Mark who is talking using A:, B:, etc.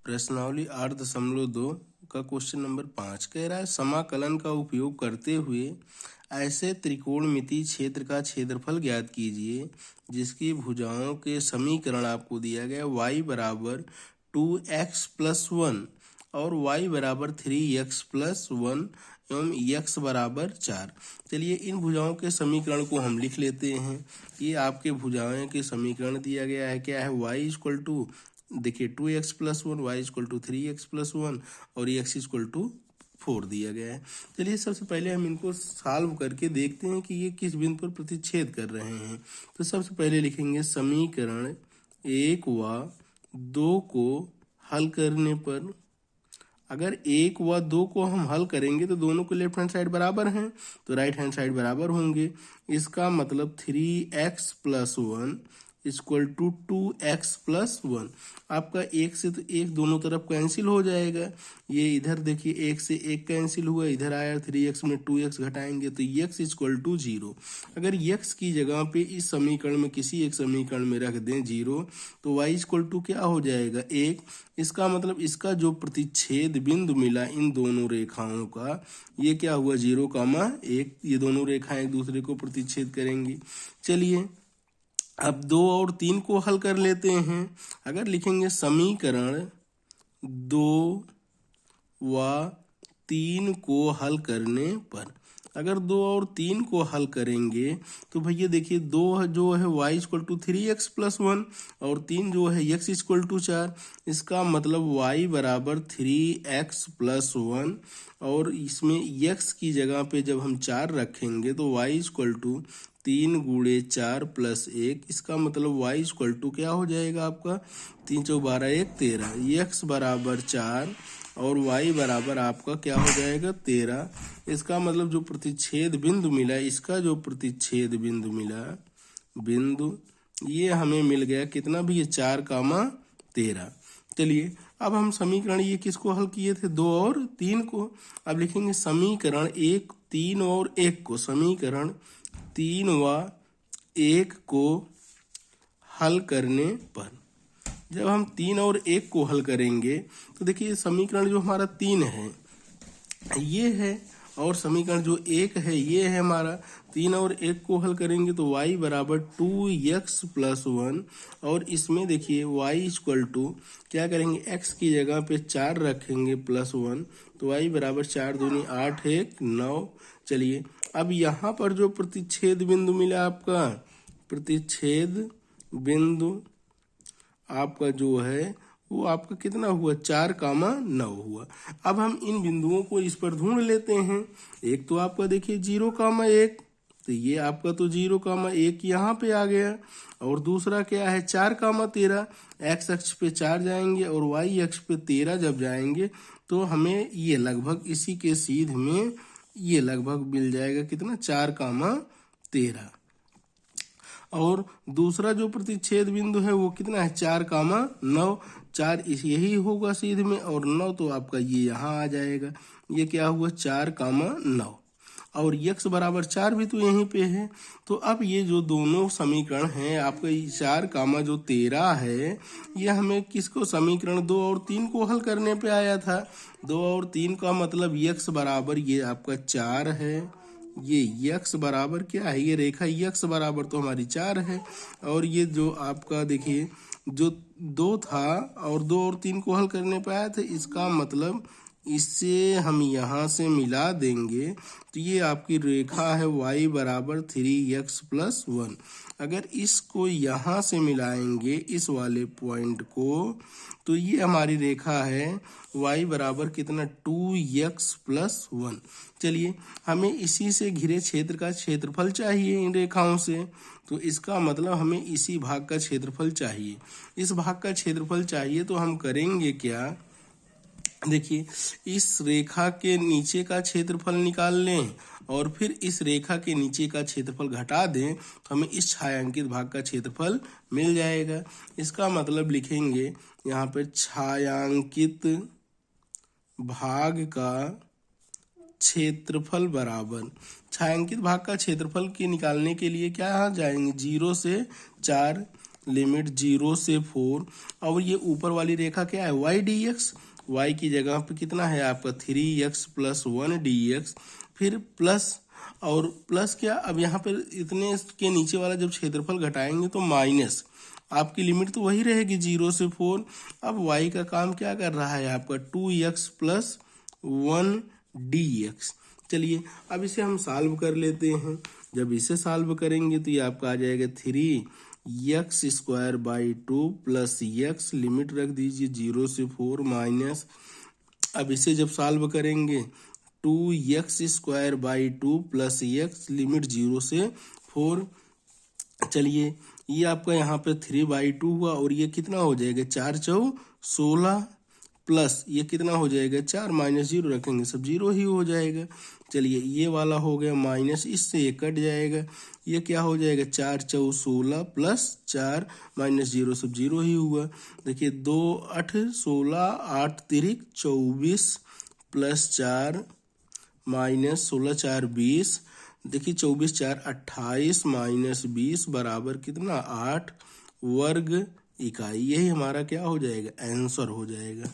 A: प्रश्नावली 8.2 का question number 5 कह रहा है समाकलन का उपयोग करते हुए ऐसे त्रिकोणमितीय क्षेत्र का क्षेत्रफल ज्ञात कीजिए जिसकी भुजाओं के समीकरण आपको दिया गया y बराबर 2x+1 और y बराबर 3x+1 एवं x बराबर 4। चलिए इन भुजाओं के समीकरण को हम लिख लेते हैं। ये आपके भुजाओं के समीकरण दिया गया है, क्या है y इक्वल टू देखिए 2x+1, y equal to 3x+1 और x इक्वल टू 4 दिया गया है। चलिए सबसे पहले हम इनको सॉल्व करके देखते हैं कि ये किस बिंदु पर प्रतिच्छेद कर रहे हैं। तो सबसे पहले लिखेंगे समीकरण 1 व 2 को हल करने पर, अगर 1 व 2 को हम हल करेंगे तो दोनों को लेफ्ट हैंड साइड बराबर हैं तो राइट हैंड साइड बराबर होंगे। इसका मतलब 3x+1 इक्वल टू 2x+1। आपका एक से तो एक दोनों तरफ कैंसिल हो जाएगा। ये इधर देखिए एक से एक कैंसिल हुआ, इधर आया 3x में 2x घटाएंगे तो x इक्वल टू 0। अगर x की जगह पे इस समीकरण में किसी एक समीकरण में रख दें 0 तो y इक्वल टू क्या हो जाएगा 1। इसका मतलब इसका जो प्रतिच्छेद बिंदु मिला इन दोनों रेखाओं का, ये क्या हुआ 0,1। ये दोनों रेखाएं एक दूसरे को प्रतिच्छेद करेंगी। चलिए अब 2 और 3 को हल कर लेते हैं। अगर लिखेंगे समीकरण 2 व 3 को हल करने पर, अगर 2 और 3 को हल करेंगे तो भैया देखिए 2 जो है y इक्वल टू 3x+1 और 3 जो है x इक्वल टू 4। इसका मतलब y बराबर 3x+1 और इसमें x की जगह पे जब हम 4 रखेंगे तो y इक्वल टू 3 गुणे 4 प्लस 1। इसका मतलब y इक्वल टू क्या हो जाएगा आपका 3 चौक 12 1 13। x बराबर 4 और y बराबर आपका क्या हो जाएगा 13। इसका मतलब जो प्रतिच्छेद बिंदु मिला, इसका जो प्रतिच्छेद बिंदु मिला ये हमें मिल गया कितना भी, ये 4,13। चलिए अब हम समीकरण ये किसको हल किए थे 2 और 3 को। अब लिखेंगे समीकरण 1 3 और 1 को, समीकरण 3 व 1 को हल करने पर, जब हम 3 और 1 को हल करेंगे तो देखिए समीकरण जो हमारा 3 है ये है और समीकरण जो 1 है ये है हमारा। 3 और 1 को हल करेंगे तो y बराबर 2x+1 और इसमें देखिए y इक्वल टू क्या करेंगे x की जगह पे 4 रखेंगे +1 तो y बराबर 4 दूनी 8 1 9। चलिए अब यहाँ पर जो प्रतिच्छेद बिंदु मिला आपका, प्रतिच्छेद बिंदु आपका जो है वो आपका कितना हुआ 4,9 हुआ। अब हम इन बिंदुओं को इस पर ढूंढ लेते हैं। एक तो आपका देखिए 0,1 तो ये आपका तो 0,1 यहाँ पे आ गया और दूसरा क्या है 4,13। x अक्ष पे 4 जाएंगे और y अक्ष पे 13 जब जाएंगे तो हमें ये लगभग इसी के सीध में ये लगभग मिल जाएगा कितना 4,13। और दूसरा जो प्रतिच्छेद बिंदु है वो कितना है 4,9। 4 यही होगा सीध में और 9 तो आपका ये यहाँ आ जाएगा। ये क्या हुआ 4,9 और x बराबर 4 भी तो यहीं पे है। तो अब ये जो दोनों समीकरण हैं आपका 4,13 है, ये हमें किसको समीकरण 2 और 3 को हल करने पे आया था। 2 और 3 का मतलब x बराबर ये आपका 4 है, ये x बराबर क्या है, ये रेखा x बराबर तो हमारी 4 है और ये जो आपका देखिए जो 2 था और 2 और 3 को हल करने पे आया था, इसका मतलब इससे हम यहाँ से मिला देंगे तो ये आपकी रेखा है y बराबर 3x+1। अगर इसको यहाँ से मिलाएंगे इस वाले पॉइंट को तो ये हमारी रेखा है y बराबर कितना 2x+1। चलिए हमें इसी से घिरे क्षेत्र का क्षेत्रफल चाहिए इन रेखाओं से, तो इसका मतलब हमें इसी भाग का क्षेत्रफल चाहिए। इस भाग का क्षेत्रफल चाहिए तो हम करेंगे क्या, देखिए इस रेखा के नीचे का क्षेत्रफल निकाल लें और फिर इस रेखा के नीचे का क्षेत्रफल घटा दें तो हमें इस छायांकित भाग का क्षेत्रफल मिल जाएगा। इसका मतलब लिखेंगे यहाँ पे छायांकित भाग का क्षेत्रफल बराबर, छायांकित भाग का क्षेत्रफल के निकालने के लिए क्या यहाँ जाएंगे 0 से 4 लिमिट 0 से 4। और ये ऊपर वाली रेखा क्या है, y dx, y की जगह पे कितना है आपका 3x + 1 dx, फिर प्लस और प्लस क्या, अब यहाँ पर इतने के नीचे वाला जब क्षेत्रफल घटाएंगे तो माइनस, आपकी लिमिट तो वही रहेगी 0 से 4। अब y का काम क्या कर रहा है आपका 2x + 1 dx। चलिए अब इसे हम सॉल्व कर लेते हैं। जब इसे सॉल्व करेंगे तो ये आपका आ जाएगा 3x²/2 + x, लिमिट रख दीजिए 0 से 4 माइनस, अब इसे जब सॉल्व करेंगे 2x²/2 + x, लिमिट 0 से 4। चलिए ये आपका यहाँ पे 3/2 हुआ और ये कितना हो जाएगा 4 चौ 16 प्लस ये कितना हो जाएगा 4 माइनस 0 रखेंगे सब 0 ही हो जाएगा। चलिए ये वाला हो गया माइनस, इससे ये कट जाएगा, ये क्या हो जाएगा 4 चौ 16 प्लस 4 माइनस 0 सब 0 ही हुआ। देखिए 2 8 16, 8 तिरिक 24 प्लस 4 माइनस 16 4 20, देखिए 24 4 28 माइनस 20 बराबर कितना 8 वर्ग इकाई। यही हमारा क्या हो जाएगा आंसर हो जाएगा।